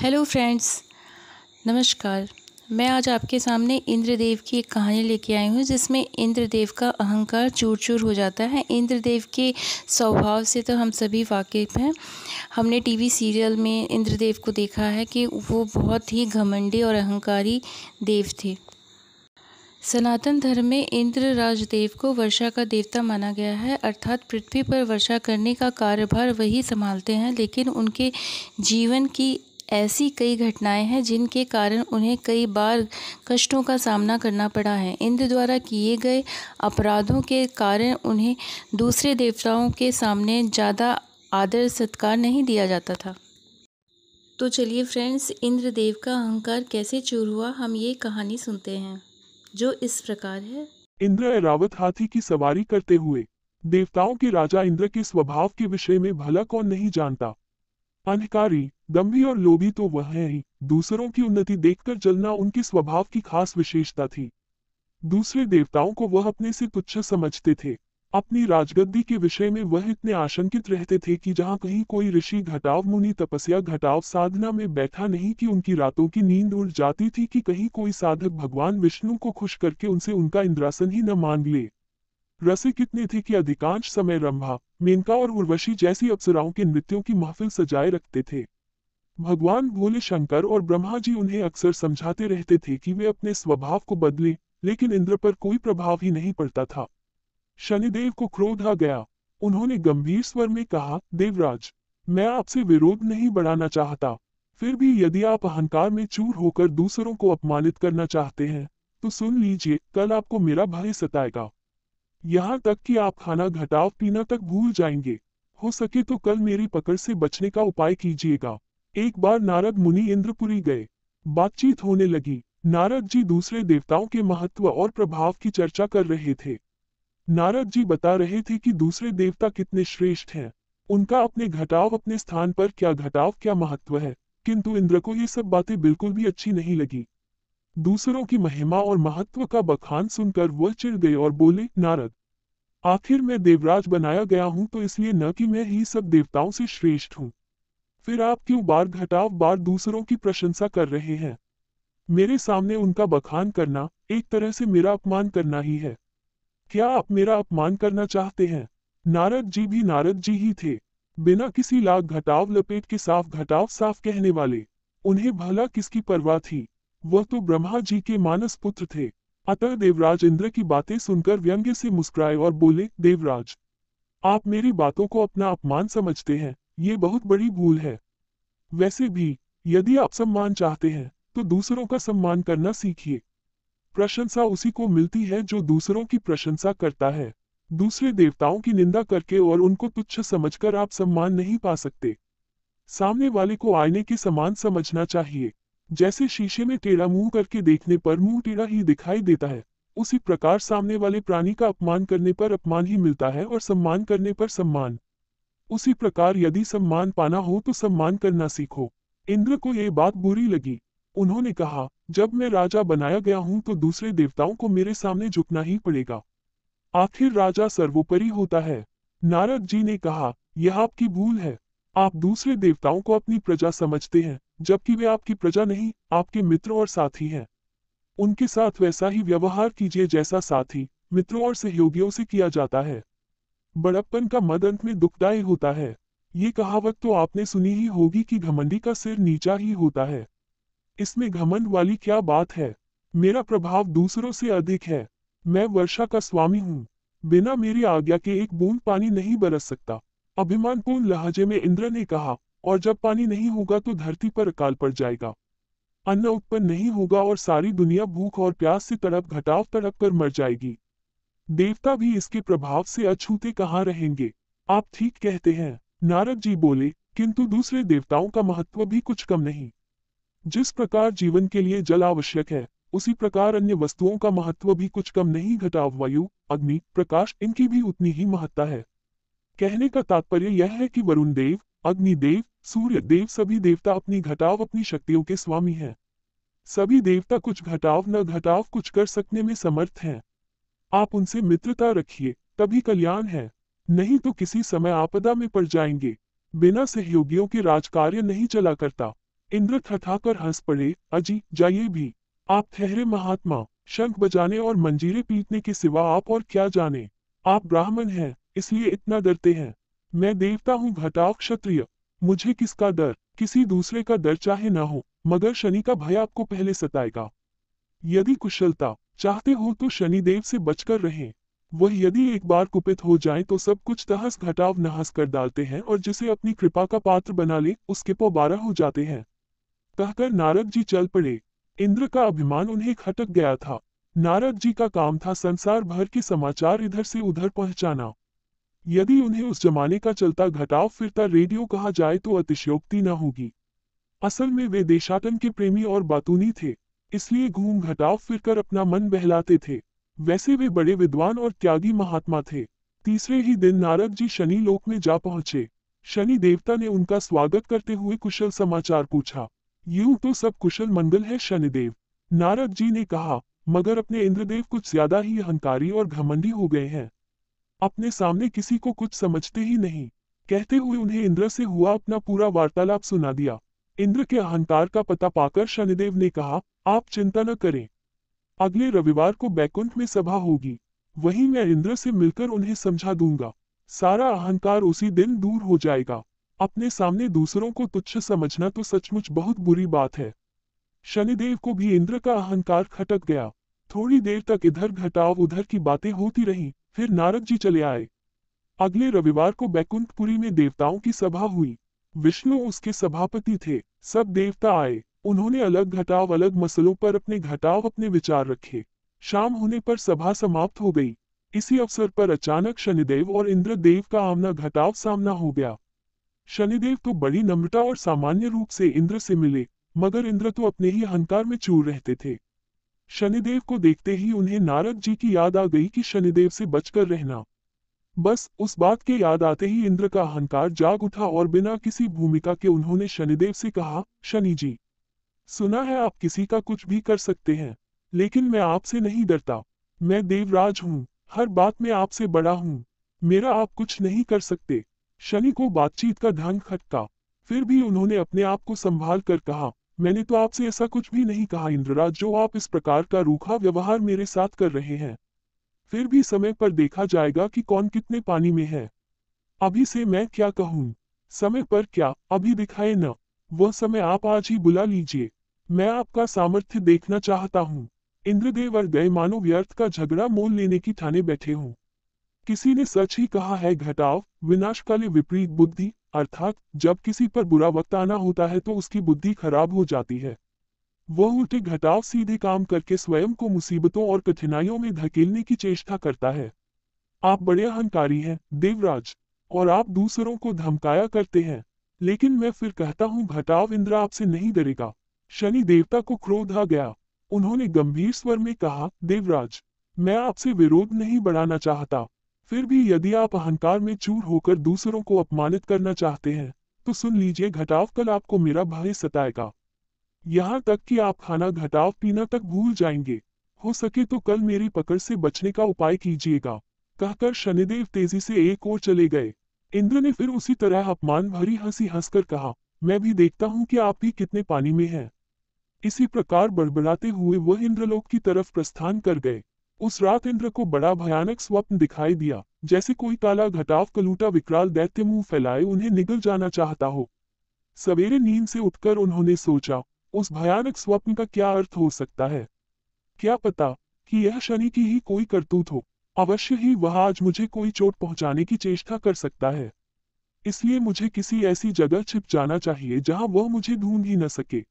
Hello friends, नमस्कार। मैं आज आपके सामने इंद्रदेव की एक कहानी लेके आई हूँ जिसमें इंद्रदेव का अहंकार चूर-चूर हो जाता है। इंद्रदेव के स्वभाव से तो हम सभी वाकिफ़ हैं। हमने टीवी सीरियल में इंद्रदेव को देखा है कि वो बहुत ही घमंडी और अहंकारी देव थे। सनातन धर्म में इंद्र राजदेव को वर्षा का देवता माना गया है, अर्थात पृथ्वी पर वर्षा करने का कार्यभार वही संभालते हैं। लेकिन उनके जीवन की ऐसी कई घटनाएं हैं जिनके कारण उन्हें कई बार कष्टों का सामना करना पड़ा है। इंद्र द्वारा किए गए अपराधों के कारण उन्हें दूसरे देवताओं के सामने ज़्यादा आदर सत्कार नहीं दिया जाता था। तो चलिए फ्रेंड्स, इंद्रदेव का अहंकार कैसे चूर हुआ, हम ये कहानी सुनते हैं जो इस प्रकार है। इंद्र ऐरावत हाथी की सवारी करते हुए। देवताओं के राजा इंद्र के स्वभाव के विषय में भला कौन नहीं जानता। अहंकारी, दंभी और लोभी तो वह है ही। दूसरों की उन्नति देखकर जलना उनके स्वभाव की खास विशेषता थी। दूसरे देवताओं को वह अपने से तुच्छ समझते थे। अपनी राजगद्दी के विषय में वह इतने आशंकित रहते थे कि जहां कहीं कोई ऋषि घटाव मुनि तपस्या घटाव साधना में बैठा नहीं कि उनकी रातों की नींद उड़ जाती थी कि कहीं कोई साधक भगवान विष्णु को खुश करके उनसे उनका इंद्रासन ही न मांग ले। रसिक इतने थे कि अधिकांश समय रंभा, मेनका और उर्वशी जैसी अप्सराओं के नृत्यों की महफिल सजाए रखते थे। भगवान भोले शंकर और ब्रह्मा जी उन्हें अक्सर समझाते रहते थे कि वे अपने स्वभाव को बदलें, लेकिन इंद्र पर कोई प्रभाव ही नहीं पड़ता था। शनिदेव को क्रोध आ गया। उन्होंने गंभीर स्वर में कहा, देवराज, मैं आपसे विरोध नहीं बढ़ाना चाहता, फिर भी यदि आप अहंकार में चूर होकर दूसरों को अपमानित करना चाहते हैं तो सुन लीजिए, कल आपको मेरा भय सताएगा। यहाँ तक कि आप खाना घटाव पीना तक भूल जाएंगे। हो सके तो कल मेरी पकड़ से बचने का उपाय कीजिएगा। एक बार नारद मुनि इंद्रपुरी गए। बातचीत होने लगी। नारद जी दूसरे देवताओं के महत्व और प्रभाव की चर्चा कर रहे थे। नारद जी बता रहे थे कि दूसरे देवता कितने श्रेष्ठ हैं, उनका अपने घटाव अपने स्थान पर क्या घटाव क्या महत्व है। किंतु इंद्र को ये सब बातें बिल्कुल भी अच्छी नहीं लगी। दूसरों की महिमा और महत्व का बखान सुनकर वह चिढ़ गए और बोले, नारद, आखिर मैं देवराज बनाया गया हूं तो इसलिए न कि मैं ही सब देवताओं से श्रेष्ठ हूं। फिर आप क्यों बार घटाव बार दूसरों की प्रशंसा कर रहे हैं। मेरे सामने उनका बखान करना एक तरह से मेरा अपमान करना ही है। क्या आप मेरा अपमान करना चाहते हैं। नारद जी भी नारद जी ही थे, बिना किसी लाग घटाव लपेट के साफ घटाव साफ कहने वाले। उन्हें भला किसकी परवाह थी, वह तो ब्रह्मा जी के मानस पुत्र थे। अतः देवराज इंद्र की बातें सुनकर व्यंग्य से मुस्कुराए और बोले, देवराज, आप मेरी बातों को अपना अपमान समझते हैं, ये बहुत बड़ी भूल है। वैसे भी यदि आप सम्मान चाहते हैं तो दूसरों का सम्मान करना सीखिए। प्रशंसा उसी को मिलती है जो दूसरों की प्रशंसा करता है। दूसरे देवताओं की निंदा करके और उनको तुच्छ समझकर आप सम्मान नहीं पा सकते। सामने वाले को आईने के समान समझना चाहिए। जैसे शीशे में टेढ़ा मुंह करके देखने पर मुंह टेढ़ा ही दिखाई देता है, उसी प्रकार सामने वाले प्राणी का अपमान करने पर अपमान ही मिलता है और सम्मान करने पर सम्मान। उसी प्रकार यदि सम्मान पाना हो तो सम्मान करना सीखो। इंद्र को यह बात बुरी लगी। उन्होंने कहा, जब मैं राजा बनाया गया हूं तो दूसरे देवताओं को मेरे सामने झुकना ही पड़ेगा। आखिर राजा सर्वोपरि होता है। नारद जी ने कहा, यह आपकी भूल है। आप दूसरे देवताओं को अपनी प्रजा समझते हैं, जबकि वे आपकी प्रजा नहीं, आपके मित्र और साथी हैं। उनके साथ वैसा ही व्यवहार कीजिए जैसा साथी, मित्रों और सहयोगियों से किया जाता है। बड़प्पन का मद अंत में दुखदायी होता है। ये कहावत तो आपने सुनी ही होगी कि घमंडी का सिर नीचा ही होता है। इसमें घमंड वाली क्या बात है। मेरा प्रभाव दूसरों से अधिक है। मैं वर्षा का स्वामी हूँ। बिना मेरी आज्ञा के एक बूंद पानी नहीं बरस सकता। अभिमानपूर्ण लहजे में इंद्र ने कहा, और जब पानी नहीं होगा तो धरती पर अकाल पड़ जाएगा। अन्न उत्पन्न नहीं होगा और सारी दुनिया भूख और प्यास से तड़प घटाव तड़प कर मर जाएगी। देवता भी इसके प्रभाव से अछूते कहाँ रहेंगे। आप ठीक कहते हैं। नारद जी बोले, किंतु दूसरे देवताओं का महत्व भी कुछ कम नहीं। जिस प्रकार जीवन के लिए जल आवश्यक है, उसी प्रकार अन्य वस्तुओं का महत्व भी कुछ कम नहीं। घटाव, वायु, अग्नि, प्रकाश, इनकी भी उतनी ही महत्ता है। कहने का तात्पर्य यह है कि वरुण देव, अग्निदेव, सूर्य देव सभी देवता अपनी घटाव अपनी शक्तियों के स्वामी हैं। सभी देवता कुछ घटाव न घटाव कुछ कर सकने में समर्थ हैं। आप उनसे मित्रता रखिए, तभी कल्याण है। नहीं तो किसी समय आपदा में पड़ जाएंगे। बिना सहयोगियों के राजकार्य नहीं चला करता। इंद्र थरथाकर हंस पड़े, अजी जाइए भी। आप ठहरे महात्मा, शंख बजाने और मंजीरे पीटने के सिवा आप और क्या जाने। आप ब्राह्मण हैं, इसलिए इतना डरते हैं। मैं देवता हूँ घटाव क्षत्रिय। मुझे किसका डर, किसी दूसरे का डर चाहे ना हो, मगर शनि का भय आपको पहले सताएगा। यदि कुशलता चाहते हो तो शनिदेव से बचकर रहें। वह यदि एक बार कुपित हो जाएं तो सब कुछ तहस घटाव नहस कर डालते हैं और जिसे अपनी कृपा का पात्र बना ले उसके पौ 12 हो जाते हैं। कहकर नारद जी चल पड़े। इंद्र का अभिमान उन्हें खटक गया था। नारद जी का काम था संसार भर के समाचार इधर से उधर पहुंचाना। यदि उन्हें उस जमाने का चलता घटाव फिरता रेडियो कहा जाए तो अतिशयोक्ति न होगी। असल में वे देशाटन के प्रेमी और बातूनी थे, इसलिए घूम घटाव फिरकर अपना मन बहलाते थे। वैसे वे बड़े विद्वान और त्यागी महात्मा थे। तीसरे ही दिन नारद जी शनि लोक में जा पहुंचे। शनि देवता ने उनका स्वागत करते हुए कुशल समाचार पूछा। यूं तो सब कुशल मंगल है शनिदेव, नारद जी ने कहा, मगर अपने इंद्रदेव कुछ ज्यादा ही अहंकारी और घमंडी हो गए हैं। अपने सामने किसी को कुछ समझते ही नहीं। कहते हुए उन्हें इंद्र से हुआ अपना पूरा वार्तालाप सुना दिया। इंद्र के अहंकार का पता पाकर शनिदेव ने कहा, आप चिंता न करें। अगले रविवार को बैकुंठ में सभा होगी, वहीं मैं इंद्र से मिलकर उन्हें समझा दूंगा। सारा अहंकार उसी दिन दूर हो जाएगा। अपने सामने दूसरों को तुच्छ समझना तो सचमुच बहुत बुरी बात है। शनिदेव को भी इंद्र का अहंकार खटक गया। थोड़ी देर तक इधर घटाव उधर की बातें होती रहीं, फिर नारद जी चले आए। अगले रविवार को बैकुंठपुरी में देवताओं की सभा हुई। विष्णु उसके सभापति थे। सब देवता आए। उन्होंने अलग घटाव अलग मसलों पर अपने घटाव अपने विचार रखे। शाम होने पर सभा समाप्त हो गई। इसी अवसर पर अचानक शनिदेव और इंद्रदेव का आमना घटाव सामना हो गया। शनिदेव तो बड़ी नम्रता और सामान्य रूप से इंद्र से मिले, मगर इंद्र तो अपने ही अहंकार में चूर रहते थे। शनिदेव को देखते ही उन्हें नारद जी की याद आ गई कि शनिदेव से बचकर रहना। बस उस बात के याद आते ही इंद्र का अहंकार जाग उठा और बिना किसी भूमिका के उन्होंने शनिदेव से कहा, शनि जी, सुना है आप किसी का कुछ भी कर सकते हैं, लेकिन मैं आपसे नहीं डरता। मैं देवराज हूँ, हर बात में आपसे बड़ा हूँ, मेरा आप कुछ नहीं कर सकते। शनि को बातचीत का ढंग खटका, फिर भी उन्होंने अपने आप को संभाल कर कहा, मैंने तो आपसे ऐसा कुछ भी नहीं कहा इंद्रराज, जो आप इस प्रकार का रूखा व्यवहार मेरे साथ कर रहे हैं। फिर भी समय पर देखा जाएगा कि कौन कितने पानी में है। अभी से मैं क्या कहूँ, समय पर क्या, अभी दिखाए न, वह समय आप आज ही बुला लीजिए। मैं आपका सामर्थ्य देखना चाहता हूँ। इंद्रदेव और गए मानो व्यर्थ का झगड़ा मोल लेने की ठाने बैठे हों। किसी ने सच ही कहा है, घटाव विनाशकाले विपरीत बुद्धि, अर्थात जब किसी पर बुरा वक्त आना होता है तो उसकी बुद्धि खराब हो जाती है। वह उल्टे घटाव सीधे काम करके स्वयं को मुसीबतों और कठिनाइयों में धकेलने की चेष्टा करता है। आप बड़े अहंकारी हैं देवराज, और आप दूसरों को धमकाया करते हैं, लेकिन मैं फिर कहता हूँ घटाव इंद्र आपसे नहीं डरेगा। शनि देवता को क्रोध आ गया। उन्होंने गंभीर स्वर में कहा, देवराज, मैं आपसे विरोध नहीं बढ़ाना चाहता, फिर भी यदि आप अहंकार में चूर होकर दूसरों को अपमानित करना चाहते हैं तो सुन लीजिए घटाव, कल आपको मेरा भय सताएगा। यहाँ तक कि आप खाना घटाव पीना तक भूल जाएंगे। हो सके तो कल मेरी पकड़ से बचने का उपाय कीजिएगा। कहकर शनिदेव तेजी से एक ओर चले गए। इंद्र ने फिर उसी तरह अपमान भरी हंसी हंसकर कहा, मैं भी देखता हूँ कि आप भी कितने पानी में हैं। इसी प्रकार बड़बड़ाते हुए वह इंद्रलोक की तरफ प्रस्थान कर गए। उस रात इंद्र को बड़ा भयानक स्वप्न दिखाई दिया, जैसे कोई काला घटाव कलूटा विकराल दैत्य मुंह फैलाए उन्हें निगल जाना चाहता हो। सवेरे नींद से उठकर उन्होंने सोचा, उस भयानक स्वप्न का क्या अर्थ हो सकता है। क्या पता कि यह शनि की ही कोई करतूत हो। अवश्य ही वह आज मुझे कोई चोट पहुंचाने की चेष्टा कर सकता है। इसलिए मुझे किसी ऐसी जगह छिप जाना चाहिए जहां वह मुझे ढूंढ ही न सके।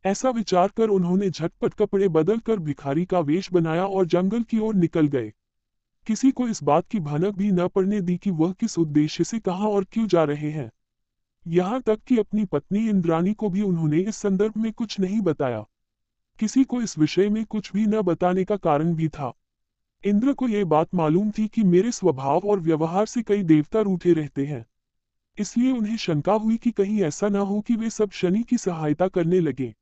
ऐसा विचार कर उन्होंने झटपट कपड़े बदलकर भिखारी का वेश बनाया और जंगल की ओर निकल गए। किसी को इस बात की भनक भी न पड़ने दी कि वह किस उद्देश्य से कहां और क्यों जा रहे हैं। यहाँ तक कि अपनी पत्नी इंद्राणी को भी उन्होंने इस संदर्भ में कुछ नहीं बताया। किसी को इस विषय में कुछ भी न बताने का कारण भी था। इंद्र को यह बात मालूम थी कि मेरे स्वभाव और व्यवहार से कई देवता रूठे रहते हैं, इसलिए उन्हें शंका हुई कि कहीं ऐसा न हो कि वे सब शनि की सहायता करने लगे।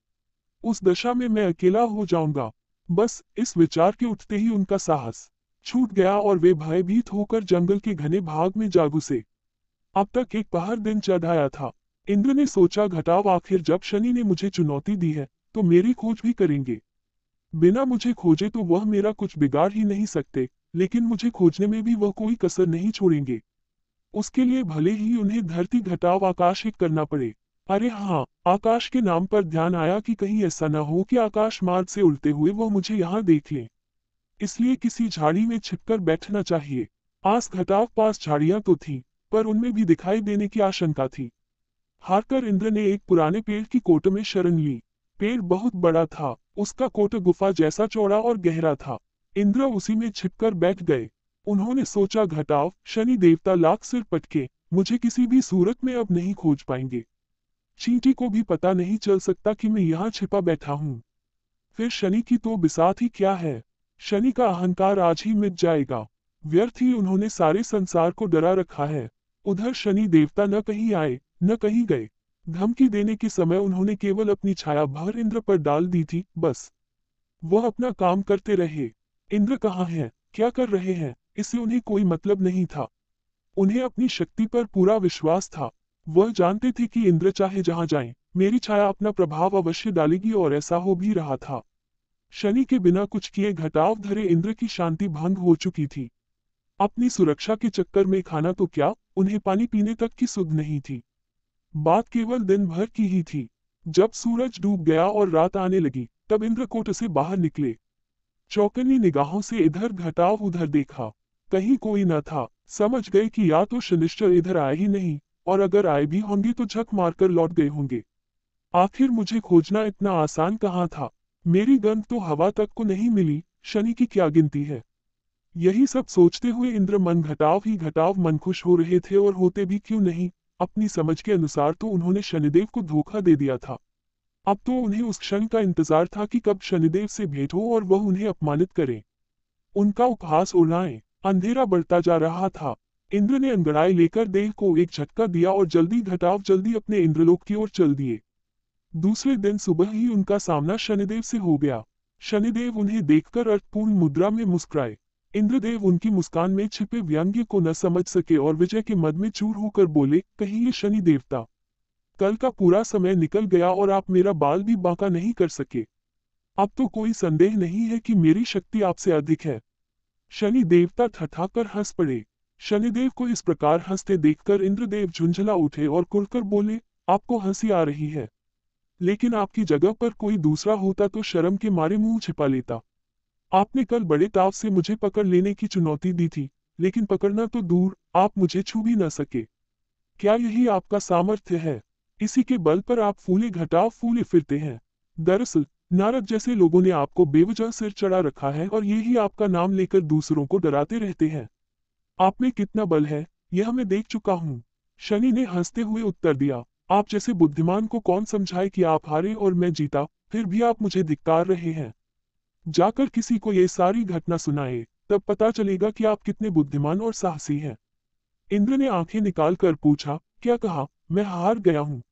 उस दशा में मैं अकेला हो जाऊंगा। बस इस विचार के उठते ही उनका साहस छूट गया और वे भयभीत होकर जंगल के घने भाग में जा घुसे। अब तक एक पहर दिन चढ़ आया था। इंद्र ने सोचा, घटाव आखिर जब शनि ने मुझे चुनौती दी है तो मेरी खोज भी करेंगे। बिना मुझे खोजे तो वह मेरा कुछ बिगाड़ ही नहीं सकते, लेकिन मुझे खोजने में भी वह कोई कसर नहीं छोड़ेंगे। उसके लिए भले ही उन्हें धरती घटाव आकाश एक करना पड़े। अरे हाँ, आकाश के नाम पर ध्यान आया कि कहीं ऐसा न हो कि आकाश मार्ग से उड़ते हुए वह मुझे यहाँ देख लें। इसलिए किसी झाड़ी में छिपकर बैठना चाहिए। आस घटाव पास झाड़ियां तो थीं, पर उनमें भी दिखाई देने की आशंका थी। हारकर इंद्र ने एक पुराने पेड़ की कोट में शरण ली। पेड़ बहुत बड़ा था, उसका कोट गुफा जैसा चौड़ा और गहरा था। इंद्र उसी में छिपकर बैठ गए। उन्होंने सोचा, घटाव शनि देवता लाख सिर पटके, मुझे किसी भी सूरत में अब नहीं खोज पाएंगे। चींटी को भी पता नहीं चल सकता कि मैं यहाँ छिपा बैठा हूँ। फिर शनि की तो बिसात ही क्या है। शनि का अहंकार आज ही मिट जाएगा। व्यर्थ ही उन्होंने सारे संसार को डरा रखा है। उधर शनि देवता न कहीं आए न कहीं गए। धमकी देने के समय उन्होंने केवल अपनी छाया भर इंद्र पर डाल दी थी, बस। वह अपना काम करते रहे। इंद्र कहाँ हैं, क्या कर रहे हैं, इससे उन्हें कोई मतलब नहीं था। उन्हें अपनी शक्ति पर पूरा विश्वास था। वह जानते थे कि इंद्र चाहे जहां जाएं, मेरी छाया अपना प्रभाव अवश्य डालेगी, और ऐसा हो भी रहा था। शनि के बिना कुछ किए घटाव धरे इंद्र की शांति भंग हो चुकी थी। अपनी सुरक्षा के चक्कर में खाना तो क्या, उन्हें पानी पीने तक की सुध नहीं थी। बात केवल दिन भर की ही थी। जब सूरज डूब गया और रात आने लगी, तब इंद्र कोट से बाहर निकले। चौकन्नी निगाहों से इधर घटाव उधर देखा, कहीं कोई न था। समझ गए कि या तो शनिश्चर इधर आए ही नहीं, और अगर आए भी होंगे तो झक मारकर लौट गए होंगे। आखिर मुझे खोजना इतना आसान कहाँ था। मेरी गंध तो हवा तक को नहीं मिली, शनि की क्या गिनती है। यही सब सोचते हुए इंद्र मन घटाव ही घटाव मन खुश हो रहे थे, और होते भी क्यों नहीं। अपनी समझ के अनुसार तो उन्होंने शनिदेव को धोखा दे दिया था। अब तो उन्हें उस क्षण का इंतजार था कि कब शनिदेव से भेंट हो और वह उन्हें अपमानित करे, उनका उपहास उड़ाए। अंधेरा बढ़ता जा रहा था। इंद्र ने अंगड़ाई लेकर देह को एक झटका दिया और जल्दी घटाव जल्दी अपने इंद्रलोक की ओर चल दिए। दूसरे दिन सुबह ही उनका सामना शनिदेव से हो गया। शनिदेव उन्हें देखकर अर्थपूर्ण मुद्रा में मुस्कुराए। इंद्रदेव उनकी मुस्कान में छिपे व्यंग्य को न समझ सके और विजय के मद में चूर होकर बोले, कहीं ये शनि देवता, कल का पूरा समय निकल गया और आप मेरा बाल भी बांका नहीं कर सके। अब तो कोई संदेह नहीं है कि मेरी शक्ति आपसे अधिक है। शनि देवता ठठाकर हंस पड़े। शनिदेव को इस प्रकार हंसते देखकर इंद्रदेव झुंझला उठे और कुढ़कर बोले, आपको हंसी आ रही है, लेकिन आपकी जगह पर कोई दूसरा होता तो शर्म के मारे मुंह छिपा लेता। आपने कल बड़े ताव से मुझे पकड़ लेने की चुनौती दी थी, लेकिन पकड़ना तो दूर, आप मुझे छू भी न सके। क्या यही आपका सामर्थ्य है? इसी के बल पर आप फूले घटाव फूले फिरते हैं। दरअसल नारद जैसे लोगों ने आपको बेवजह सिर चढ़ा रखा है, और यही आपका नाम लेकर दूसरों को डराते रहते हैं। आप में कितना बल है, यह मैं देख चुका हूँ। शनि ने हंसते हुए उत्तर दिया, आप जैसे बुद्धिमान को कौन समझाए कि आप हारे और मैं जीता, फिर भी आप मुझे धिक्कार रहे हैं। जाकर किसी को ये सारी घटना सुनाए, तब पता चलेगा कि आप कितने बुद्धिमान और साहसी हैं। इंद्र ने आंखें निकालकर पूछा, क्या कहा, मैं हार गया हूँ?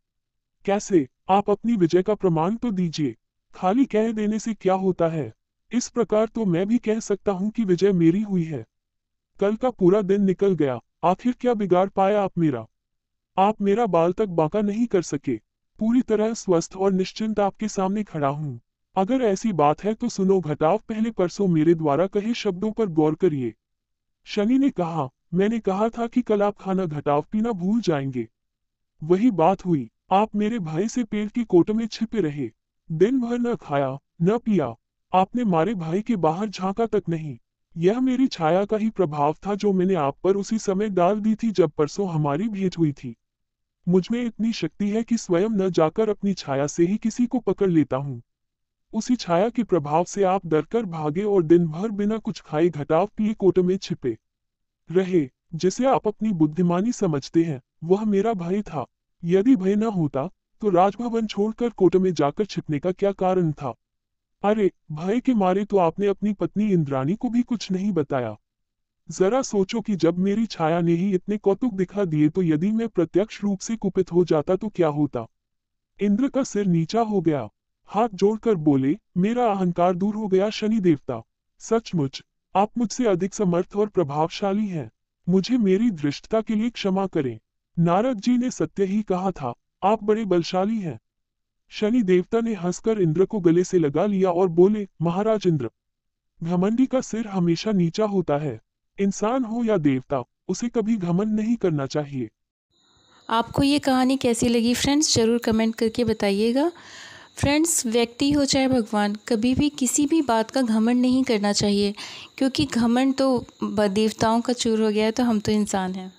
कैसे? आप अपनी विजय का प्रमाण तो दीजिए। खाली कह देने से क्या होता है? इस प्रकार तो मैं भी कह सकता हूँ कि विजय मेरी हुई है। कल का पूरा दिन निकल गया, आखिर क्या बिगाड़ पाया आप मेरा? आप मेरा बाल तक बांका नहीं कर सके। पूरी तरह स्वस्थ और निश्चिंत आपके सामने खड़ा हूँ। अगर ऐसी बात है तो सुनो घटाव, पहले परसों मेरे द्वारा कहे शब्दों पर गौर करिए। शनि ने कहा, मैंने कहा था कि कल आप खाना घटाव पीना भूल जाएंगे। वही बात हुई। आप मेरे भाई से पेड़ की कोट में छिपे रहे। दिन भर न खाया न पिया। आपने मारे भाई के बाहर झांका तक नहीं। यह मेरी छाया का ही प्रभाव था जो मैंने आप पर उसी समय डाल दी थी जब परसों हमारी भेंट हुई थी। मुझमें इतनी शक्ति है कि स्वयं न जाकर अपनी छाया से ही किसी को पकड़ लेता हूँ। उसी छाया के प्रभाव से आप डरकर भागे और दिन भर बिना कुछ खाए घटाव पिए कोट में छिपे रहे। जिसे आप अपनी बुद्धिमानी समझते हैं, वह मेरा भय था। यदि भय न होता तो राजभवन छोड़कर कोट में जाकर छिपने का क्या कारण था? अरे, भय के मारे तो आपने अपनी पत्नी इंद्राणी को भी कुछ नहीं बताया। जरा सोचो कि जब मेरी छाया ने ही इतने कौतुक दिखा दिए तो यदि मैं प्रत्यक्ष रूप से कुपित हो जाता तो क्या होता? इंद्र का सिर नीचा हो गया। हाथ जोड़कर बोले, मेरा अहंकार दूर हो गया शनि देवता। सचमुच आप मुझसे अधिक समर्थ और प्रभावशाली हैं। मुझे मेरी धृष्टता के लिए क्षमा करें। नारद जी ने सत्य ही कहा था। आप बड़े बलशाली हैं। शनि देवता ने हंसकर इंद्र को गले से लगा लिया और बोले, महाराज इंद्र, घमंडी का सिर हमेशा नीचा होता है। इंसान हो या देवता, उसे कभी घमंड नहीं करना चाहिए। आपको ये कहानी कैसी लगी फ्रेंड्स, ज़रूर कमेंट करके बताइएगा। फ्रेंड्स, व्यक्ति हो चाहे भगवान, कभी भी किसी भी बात का घमंड नहीं करना चाहिए, क्योंकि घमंड तो देवताओं का चूर हो गया है, तो हम तो इंसान हैं।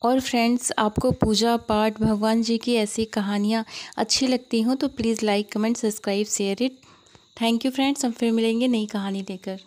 और फ्रेंड्स, आपको पूजा पाठ, भगवान जी की ऐसी कहानियाँ अच्छी लगती हों तो please like, comment, subscribe, share it. Thank you friends, हम फिर मिलेंगे नई कहानी लेकर।